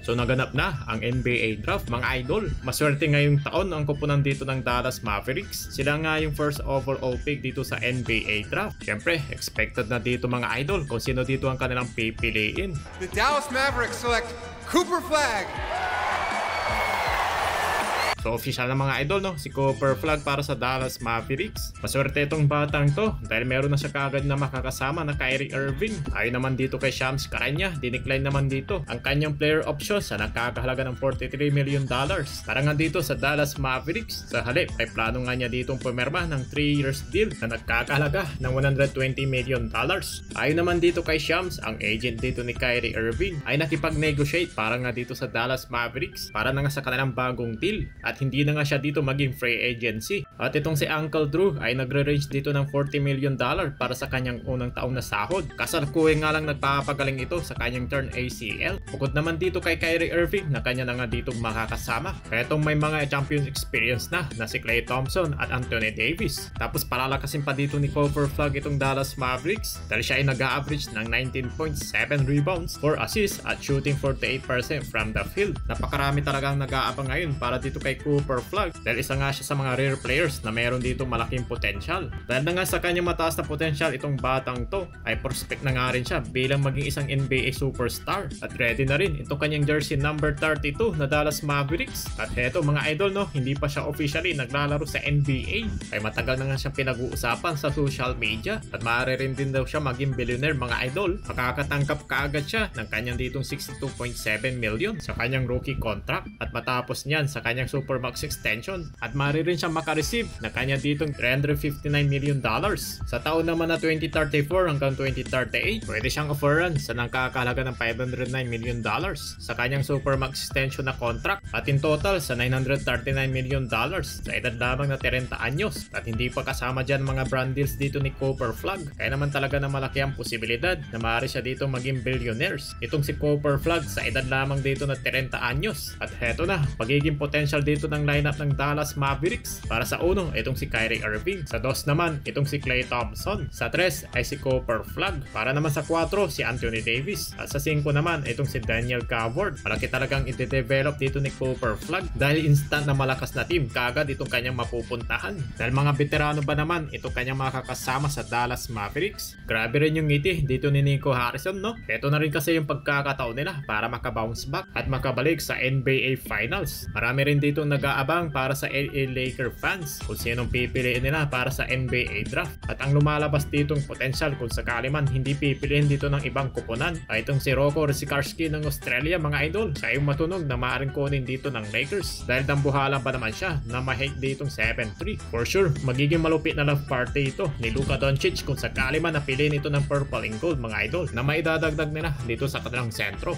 So naganap na ang NBA draft mga idol. Maswerte ngayong taon ang kupunan dito ng Dallas Mavericks. Sila nga yung first overall pick dito sa NBA draft. Siyempre, expected na dito mga idol kung sino dito ang kanilang pipiliin. The Dallas Mavericks select Cooper Flag. So official na mga idol, no? Si Cooper Flag para sa Dallas Mavericks. Maswerte itong batang to dahil meron na siya kaagad na makakasama na Kyrie Irving. Ayon naman dito kay Shams Charania, dinecline naman dito ang kanyang player option sa nagkakahalaga ng $43 million. Para nga dito sa Dallas Mavericks, sa halip ay plano nga niya ditong pumirma ng 3 years deal na nagkakahalaga ng $120 million. Ayon naman dito kay Shams, ang agent dito ni Kyrie Irving ay nakipag-negotiate para nga dito sa Dallas Mavericks para na nga sa kanilang bagong deal. At hindi na nga siya dito maging free agency. At itong si Uncle Drew ay nagre-range dito ng $40 million para sa kanyang unang taong na sahod. Kasalukuyan nga lang nagpapagaling ito sa kanyang turn ACL. Bukod naman dito kay Kyrie Irving na kanya na nga dito makakasama. Kaya itong may mga champion experience na si Klay Thompson at Anthony Davis. Tapos palalakasin pa dito ni Cooper Flag itong Dallas Mavericks dahil siya ay nag-average ng 19.7 rebounds, 4 assists at shooting 48% from the field. Napakarami talagang nag-aabang ngayon para dito kay Cooper Flag dahil isa nga siya sa mga rare players na meron dito malaking potential. Dahil na nga sa kanyang mataas na potential itong batang to ay prospect na nga rin siya bilang maging isang NBA superstar. At ready na rin itong kanyang jersey number 32 na Dallas Mavericks. At heto mga idol, no, hindi pa siya officially naglalaro sa NBA ay matagal na nga siyang pinag-uusapan sa social media at maaari rin din daw siya maging billionaire mga idol. Makakatangkap kaagad siya ng kanyang ditong 62.7 million sa kanyang rookie contract at matapos niyan sa kanyang Supermax extension at maaari rin siyang makareceive na kanya ditong $359 million. Sa taon naman na 2034 hanggang 2038, pwede siyang offeran sa nagkakahalaga ng $509 million sa kanyang Supermax extension na contract at in total sa $939 million sa edad lamang na 30 anyos at hindi pa kasama dyan mga brand deals dito ni Cooper Flag. Kaya naman talaga na malaki ang posibilidad na maaari siya dito maging billionaires. Itong si Cooper Flag sa edad lamang dito na 30 anyos at heto na, pagiging potential dito ng lineup ng Dallas Mavericks. Para sa uno, itong si Kyrie Irving. Sa dos naman, itong si Klay Thompson. Sa tres ay si Cooper Flag. Para naman sa 4, si Anthony Davis. At sa 5 naman, itong si Daniel Coward. Malaki talagang i-develop dito ni Cooper Flag dahil instant na malakas na team kagad itong kanyang mapupuntahan. Dahil mga veterano ba naman itong kanyang makakasama sa Dallas Mavericks. Grabe rin yung ngiti dito ni Nico Harrison, no? Ito na rin kasi yung pagkakataon nila para makabounce back at makabalik sa NBA Finals. Marami rin dito nag-aabang para sa LA Laker fans kung sinong pipiliin nila para sa NBA draft. At ang lumalabas ditong potential kung sakali man hindi pipiliin dito ng ibang kupunan ay itong si Rocco Rosikarski ng Australia mga idol. Siya yung matunog na maaaring kunin dito ng Lakers dahil dambuhala ba naman siya na ma-hate ditong 7-3. For sure, magiging malupit na love party ito ni Luka Doncic kung sakali man napiliin ito ng purple and gold mga idol na maidadagdag nila dito sa kanilang sentro.